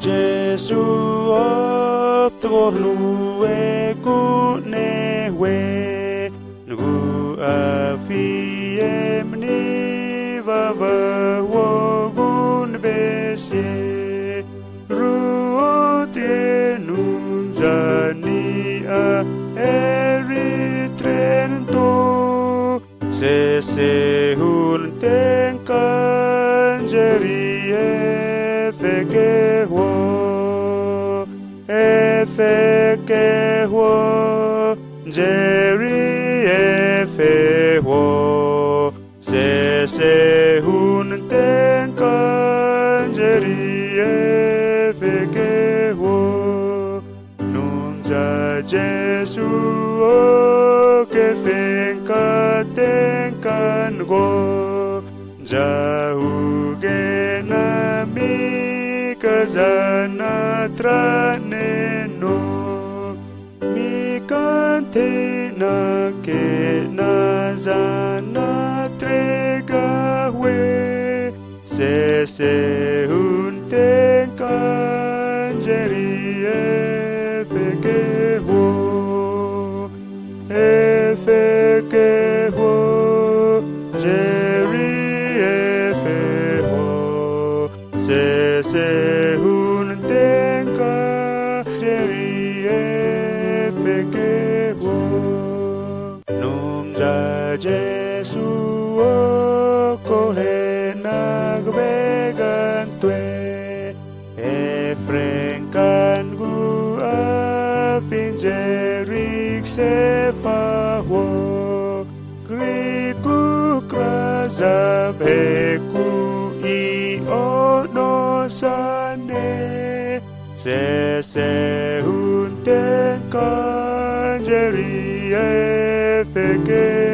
Gesù nu e ku ne we nu afiem ni va wo gun besie ruotie nun jani a eritrento se hun ten kanjeri efeke wo Jerry efe wo se hun ten kanjeri efeke wo nun ja Jesu o ke fenka ten kan go jauh genami kazana traneno mi kante na ke na zana trega we se hunten kanjeri efeke wo Jerry efe wo se hunten kanjeri efeke wo num ja Jesu o kohe nagbegan tue efrenkan gu afin jerik sefa wo griku krazav heku I ono sane se hunten kanjeri efeke